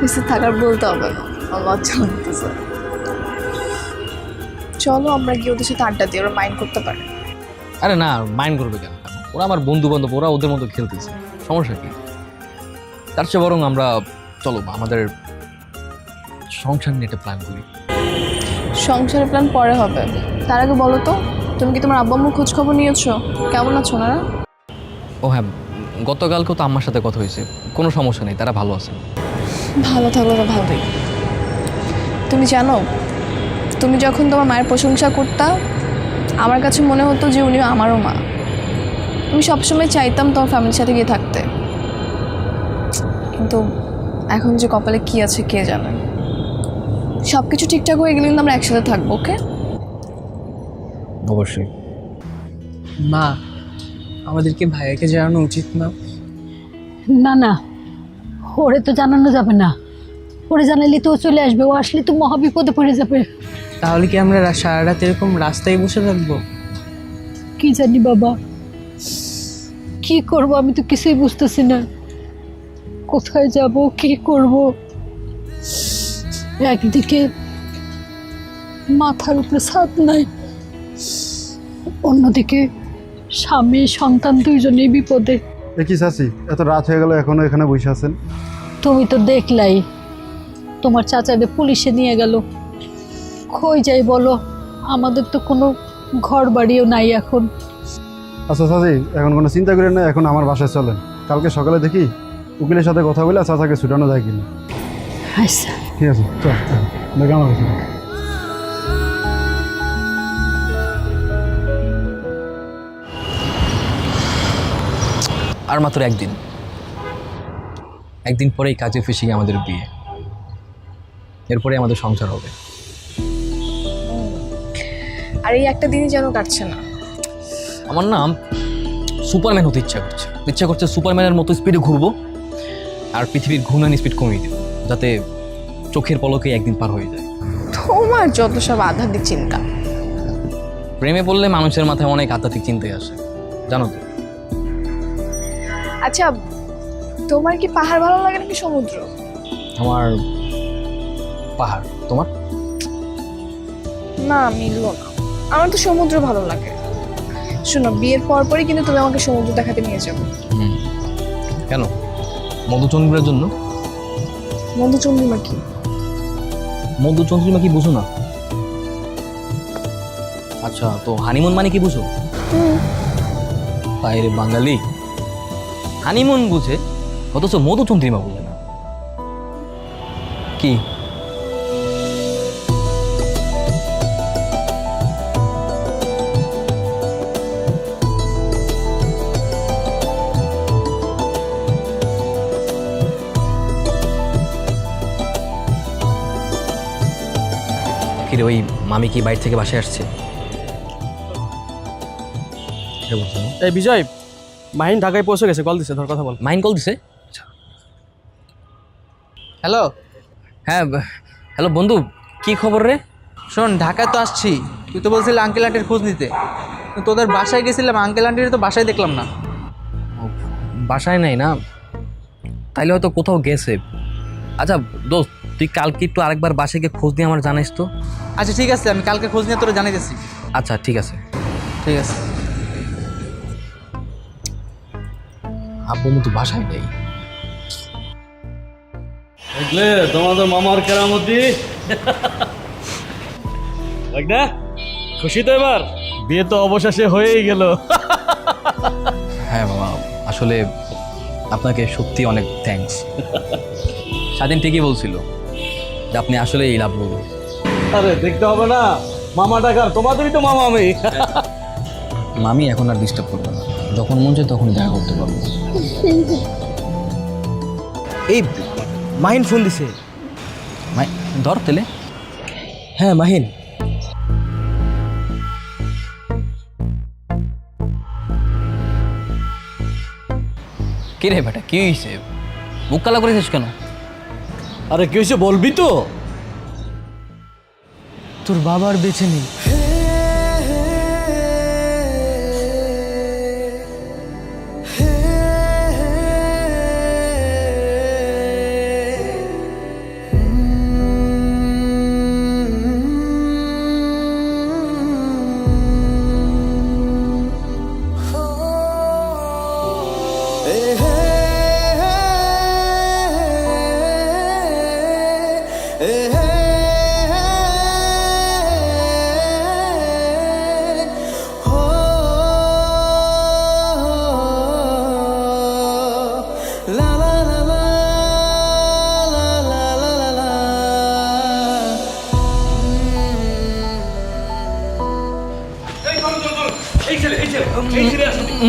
S5: বেশি থাকার বলতে হবে না, আমার লজ্জা লাগতেছে। চলো আমরা গিয়ে ওদের সাথে আড্ডা দিই, ওরা মাইন্ড করতে পারে।
S6: আরে না, মাইন্ড করবে কেন? ওরা আমার বন্ধু বান্ধব, ওরা ওদের মতো খেলতেছে, সমস্যা কি? তার চেয়ে বরং আমরা চলো আমাদের সংসার নিয়ে একটা প্ল্যান করি।
S5: সংসারের প্ল্যান পরে হবে, তার আগে বলো তো তুমি কি তোমার আব্বা আম্মুর খোঁজ খবর নিয়েছো? কেমন আছো ওনারা?
S6: ও হ্যাঁ, গতকালকেও তো আম্মার সাথে কথা হয়েছে, কোনো সমস্যা নেই, তারা ভালো আছে।
S5: ভালো থাকলে তো ভালোই। তুমি জানো, তুমি যখন তোমার মায়ের প্রশংসা করতা আমার কাছে মনে হতো যে উনিও আমারও মা। আমি সবসময় চাইতাম তোমার ফ্যামিলির সাথে গিয়ে থাকতে, কিন্তু এখন যে কপালে কি আছে কে জানে। সব কিছু ঠিকঠাক হয়ে গেলে কিন্তু আমরা একসাথে থাকবো, ওকে?
S6: অবশ্যই।
S4: মা, আমাদেরকে ভাইয়াকে জানানো উচিত না?
S2: না না, ওরে তো জানানো যাবে না। ওরে জানালে তো ও চলে আসবে, ও আসলে তো মহাবিপদে পড়ে যাবে।
S4: তাহলে কি আমরা সারা রাত এরকম রাস্তায় বসে থাকবো?
S2: কি জানি বাবা, কি করব আমি তো কিছুই বুঝতেছি না। কোথায় যাব, কি করব? একদিকে মাথার উপরে ছাদ নাই, অন্যদিকে স্বামী সন্তান দুইজনেই বিপদে।
S12: কি চাচি, এত রাত হয়ে গেল এখনো এখানে বসে আছেন?
S2: তুমি তো দেখলাই তোমার চাচাকে পুলিশে নিয়ে গেল। কই যাই বলো, আমাদের তো কোনো ঘর বাড়িও নাই এখন।
S12: আচ্ছা চাচি, এখন কোনো চিন্তা করেন না, এখন আমার বাসায় চলেন। কালকে সকালে দেখি উকিলের সাথে কথা বলে চাচাকে ছুটানো যায় কিনা।
S2: আচ্ছা
S12: ঠিক আছে, চল দেখে আমার কাছে।
S6: আর মাত্র একদিন পরেই কাজে ফেসে গিয়ে আমাদের বিয়ে, এরপরে আমাদের সংসার হবে।
S5: আর এই একটা দিনই যেন কাটছে না।
S6: আমার নাম সুপারম্যান হতে ইচ্ছা করছে সুপারম্যানের মতো স্পিডে ঘুরবো আর পৃথিবীর ঘূর্ণায়ন স্পিড কমিয়ে দেবো, যাতে চোখের পলকে একদিন পার হয়ে যায়।
S5: তোমার যত সব আধ্যাত্মিক চিন্তা।
S6: প্রেমে পড়লে মানুষের মাথায় অনেক আধ্যাত্মিক চিন্তাই আসে, জানো তো।
S5: আচ্ছা, তোমার কি পাহাড় ভালো লাগে নাকি সমুদ্র?
S6: আমার পাহাড়। তোমার?
S5: না, মিললো না। আমার তো সমুদ্র ভালো লাগে। শোনো, বিয়ের পরপরই কিন্তু তুমি আমাকে সমুদ্র দেখাতে নিয়ে যাবে।
S6: কেন? মধুচন্দ্রিমার জন্য?
S5: মধুচন্দ্রিমা কি?
S6: মধুচন্দ্রিমা কি বুঝো না? আচ্ছা, তো হানিমুন মানে কি বুঝো? তাই রে বাঙালি, হানিমুন বুঝে অথচ মধুচন্দ্রিমা বুঝে না। কি কিরে, ওই মামি কি বাইরে থেকে বাসায় আসছে?
S13: এই বিজয়, মাহিন ঢাকায় পৌঁছে গেছে, কল দিছে, ধর কথা বল।
S6: মাহিন কল দিছে?
S4: হ্যালো।
S6: হ্যাঁ হ্যালো বন্ধু, কি খবর রে?
S4: শোন, ঢাকায় তো আসছি, তুই তো বলছিলি আঙ্কেল আন্টির খোঁজ নিতে। তোদের বাসায় গেছিলাম, আঙ্কেল আন্টির তো বাসায় দেখলাম না।
S6: বাসায় নাই না? তাইলে হয়তো কোথাও গেছে। আচ্ছা দোস্ত, তুই কালকে একটু আরেকবার বাসায় গিয়ে খোঁজ দিয়ে আমার জানাইস তো।
S4: আচ্ছা ঠিক আছে, আমি কালকে খোঁজ নিয়ে তোরা জানাইতেছি।
S6: আচ্ছা ঠিক আছে।
S4: ঠিক আছে।
S3: আব্বু মতো বাসায় নেই।
S8: দেখলে তোমাদের মামার কেরামতি। দেখ না, খুশি তো এবার? বিয়ে তো অবশেষে হয়েই গেল।
S6: হ্যাঁ মামা, আসলে আপনাকে সত্যি অনেক থ্যাঙ্কস। স্বাধীন ঠিকই বলছিল যে আপনি আসলে এই লাভ করবেন।
S8: আরে দেখতে হবে না, মামা ডাকার তোমাদেরই তো মামা আমি।
S3: মামি এখন আর ডিস্টার্ব করবে না, যখন মন চায় তখন দেখা করতে পারবো।
S13: এই মাহিন ফোন দিছে।
S6: ধর তেলে।
S13: হ্যাঁ মাহিন।
S6: কে রে বেটা, কি হয়েছে? মুখ কালা করেছিস কেন?
S8: আরে কি হয়েছে বলবি তো?
S13: তোর বাবার বেঁচে নেই।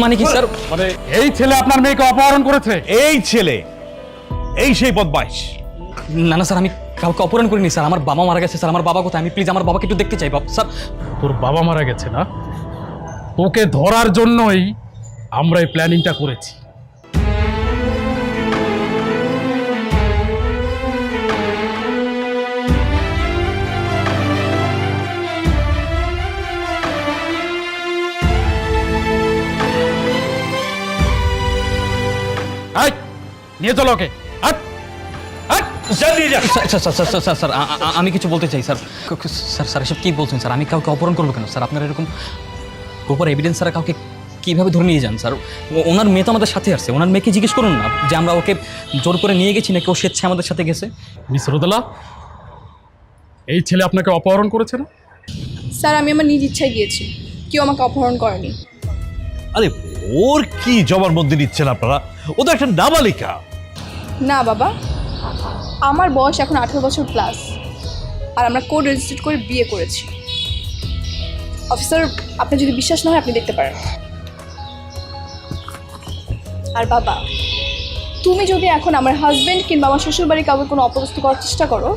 S6: মানে কি স্যার?
S8: মানে এই ছেলে আপনার মেয়েকে অপহরণ করেছে? এই ছেলে, এই সেই বদমাইশ।
S6: না না স্যার, আমি কাউকে অপহরণ করিনি স্যার। আমার বাবা মারা গেছে স্যার। আমার বাবা কোথায়? আমি প্লিজ আমার বাবাকে একটু দেখতে চাই স্যার।
S8: তোর বাবা মারা গেছে না? তোকে ধরার জন্যই আমরা এই প্ল্যানিংটা করেছি। নিয়ে চলো ওকে।
S6: স্যার আমি কিছু বলতে চাই স্যার। স্যার স্যার এসব কী বলছেন স্যার? আমি কাউকে অপহরণ করবো কেন স্যার? আপনারা এরকম প্রপার এভিডেন্স ছাড়া কাউকে কীভাবে ধরে নিয়ে যান স্যার? ওনার মেয়ে তো আমাদের সাথে আসছে। ওনার মেয়েকে জিজ্ঞেস করুন না যে আমরা ওকে জোর করে নিয়ে গেছি নাকি ও স্বেচ্ছায় আমাদের সাথে গেছে।
S8: মিস রোদেলা, এই ছেলে আপনাকে অপহরণ করেছে না?
S5: স্যার আমি আমার নিজ ইচ্ছায় গিয়েছি, কেউ আমাকে অপহরণ করেনি।
S9: আরে ওর কি জবানবন্দি নিচ্ছেন আপনারা? ও তো একটা নাবালিকা।
S5: না বাবা, আমার বয়স এখন 18 বছর প্লাস, আর আমরা কোড রেজিস্টার্ড করে বিয়ে করেছি। অফিসার, আপনার যদি বিশ্বাস না হয় আপনি দেখতে পারেন। আর বাবা, তুমি যদি এখন আমার হাজবেন্ড কিংবা আমার শ্বশুরবাড়ি কাউকে কোনো অপদস্থ করার চেষ্টা করো,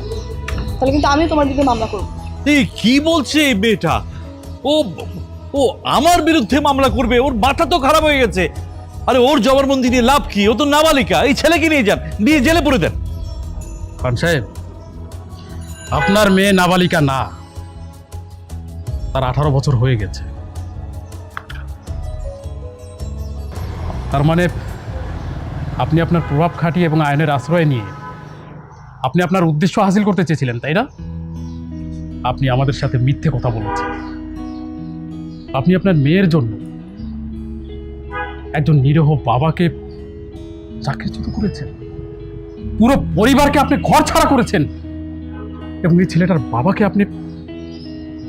S5: তাহলে কিন্তু আমি তোমার বিরুদ্ধে মামলা করব।
S9: এই কি বলছে এই মেয়েটা? ও ও আমার বিরুদ্ধে মামলা করবে? ওর মাথা তো খারাপ হয়ে গেছে। আরে ওর জবানবন্দি নিয়ে লাভ কি? ও তো নাবালিকা। এই ছেলেকে নিয়ে যান, নিয়ে জেলে পুরে দেন।
S8: খান সাহেব, আপনার মেয়ে নাবালিকা না, তার 18 বছর হয়ে গেছে। তার মানে আপনি আপনার প্রভাব খাটিয়ে এবং আইনের আশ্রয় নিয়ে আপনি আপনার উদ্দেশ্য হাসিল করতে চেয়েছিলেন, তাই না? আপনি আমাদের সাথে মিথ্যে কথা বলেছেন। আপনি আপনার মেয়ের জন্য একজন নিরীহ বাবাকে চাকরিচ্যুত করেছেন, পুরো পরিবারকে আপনি ঘর ছাড়া করেছেন, এবং এই ছেলেটার বাবাকে আপনি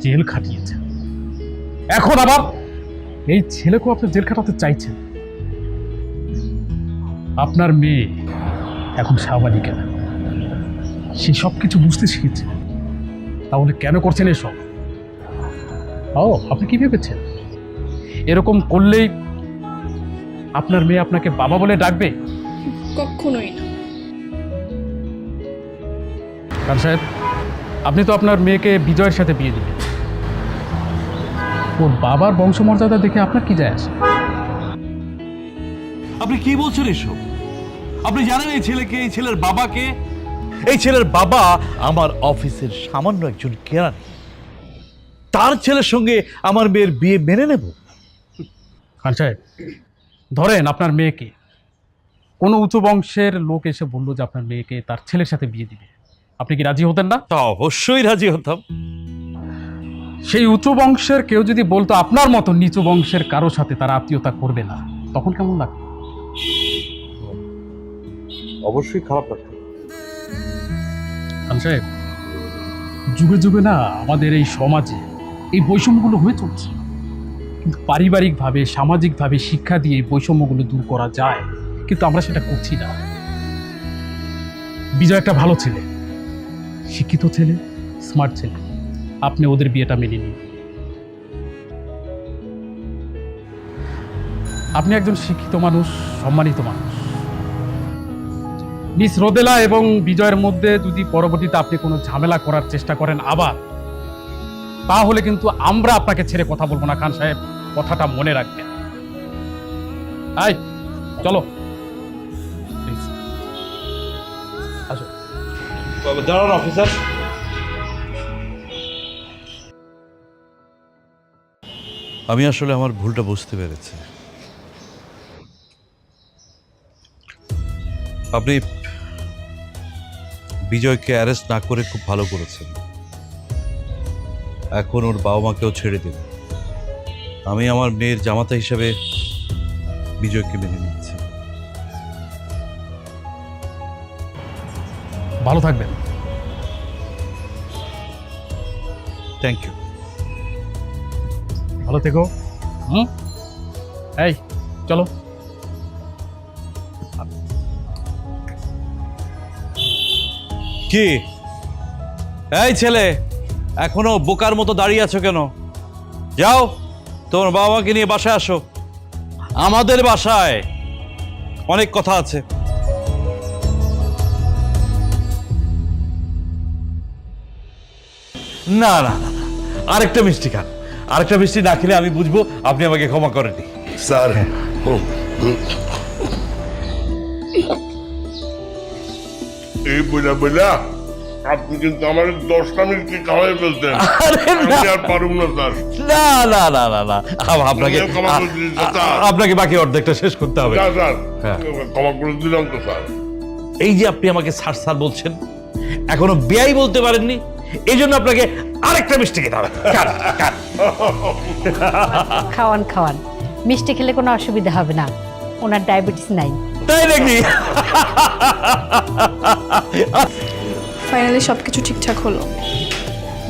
S8: জেল খাটিয়েছেন। এখন আবার এই ছেলেকেও আপনি জেল খাটাতে চাইছেন। আপনার মেয়ে এখন স্বাভাবিক না, সে সব কিছু বুঝতে শিখেছে। তাহলে কেন করছেন এসব? ও, আপনি কি ভেবেছেন এরকম করলেই আপনার মেয়ে আপনাকে বাবা বলে ডাকবে?
S5: কখনোই না।
S8: খান সাহেব, আপনি তো আপনার মেয়েকে বিজয়ের সাথে বিয়ে দিলেন। ওর বাবার বংশমর্যাদা দেখে আপনার কি যায় আসে?
S9: আপনি কি বলছেন এসব? আপনি জানেন এই ছেলেকে, এই ছেলের বাবাকে? এই ছেলের বাবা আমার অফিসের সামান্য একজন কেরানি। তার ছেলের সঙ্গে আমার মেয়ের বিয়ে মেনে নেব?
S8: খান সাহেব, ধরেন আপনার মেয়েকে কোনো উঁচু বংশের লোক এসে বললো যে আপনার মেয়েকে তার ছেলের সাথে বিয়ে দিবে,
S14: আপনি কি রাজি হতেন না?
S9: তা অবশ্যই রাজি হতাম।
S14: সেই উঁচু বংশের কেউ যদি বলতো আপনার মতো নিচু বংশের কারো সাথে তারা আত্মীয়তা করবে না, তখন কেমন লাগতো?
S9: অবশ্যই খারাপ লাগতো।
S14: খান সাহেব, যুগে যুগে না আমাদের এই সমাজে এই বৈষম্যগুলো হয়ে চলছে, কিন্তু পারিবারিকভাবে সামাজিকভাবে শিক্ষা দিয়ে এই বৈষম্যগুলো দূর করা যায়, কিন্তু আমরা সেটা করছি না। বিজয় একটা ভালো ছেলে, শিক্ষিত ছেলে, স্মার্ট ছেলে, আপনি ওদের বিয়েটা মেনে নিন। আপনি একজন শিক্ষিত মানুষ, সম্মানিত মানুষ। মিস রোদেলা এবং বিজয়ের মধ্যে যদি পরবর্তীতে আপনি কোনো ঝামেলা করার চেষ্টা করেন আবার, তাহলে কিন্তু আমরা আপনাকে ছেড়ে কথা বলবো না। খান সাহেব, কথাটা মনে রাখবেন। আই চলো, Please. আসো।
S9: দাঁড়ান অফিসার। আমি আসলে আমার ভুলটা বুঝতে পেরেছি। আপনি বিজয়কে অ্যারেস্ট না করে খুব ভালো করেছেন। এখন ওর বাবা মাকেও ছেড়ে দিন। আমি আমার মেয়ের জামাতা হিসেবে বিজয়কে মেনে নিচ্ছি।
S14: ভালো থাকবেন।
S9: Thank you.
S14: ভালো থেকো। এই চলো।
S9: কি এই ছেলে, এখনো বোকার মতো দাঁড়িয়ে আছো কেন? যাও, তোমার বাবা মাকে নিয়ে বাসায় আসো। আমাদের বাসায় অনেক কথা আছে। না না না, আরেকটা মিষ্টি খান। আরেকটা মিষ্টি না খেলে আমি বুঝবো আপনি আমাকে ক্ষমা করেননি।
S1: স্যার, এই বইলা বইলা আপনি কিন্তু আমার 10টা মিনিট খাওয়াই ফেলতেন। আমি আর পারুম না স্যার।
S9: না না না না না, আপনাকে বাকি অর্ধেকটা শেষ করতে হবে।
S1: স্যার,
S9: হ্যাঁ।
S1: ক্ষমা করে দিলাম তো স্যার।
S9: এই যে আপনি আমাকে স্যার স্যার বলছেন, এখনো বেয়াই বলতে পারেননি, এই জন্য আপনাকে আরেকটা মিষ্টি খেতে হবে।
S2: খাওয়ান খাওয়ান, মিষ্টি খেলে কোনো অসুবিধা হবে না, ওনার ডায়াবেটিস নাই।
S9: তাই নাকি?
S5: ফাইনালি সব কিছু ঠিকঠাক হলো।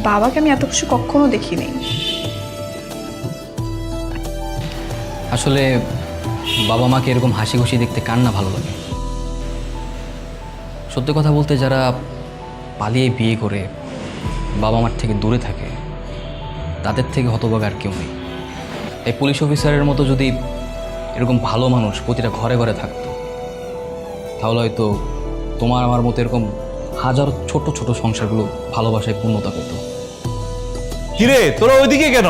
S5: বাবাকে আমি এত কিছু কখনো দেখিনি।
S6: আসলে বাবা মাকে এরকম হাসি খুশি দেখতে কার না ভালো লাগে। সত্যি কথা বলতে, যারা পালিয়ে বিয়ে করে বাবা মার থেকে দূরে থাকে, তাদের থেকে হতভাগা আর কেউ নেই। এই পুলিশ অফিসারের মতো যদি এরকম ভালো মানুষ প্রতিটা ঘরে ঘরে থাকতো, তাহলে হয়তো তোমার আমার মতো এরকম হাজার ছোট ছোট সংসারগুলো ভালোবাসায় পূর্ণতা পেত।
S9: কিরে, তোরা ওইদিকে কেন?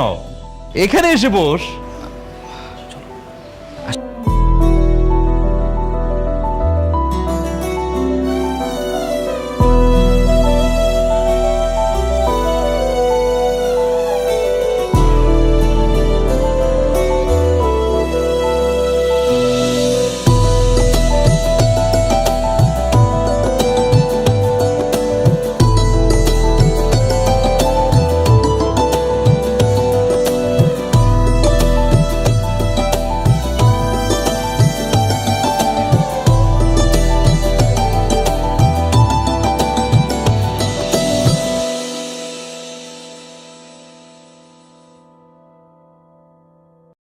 S9: এখানে এসে বস।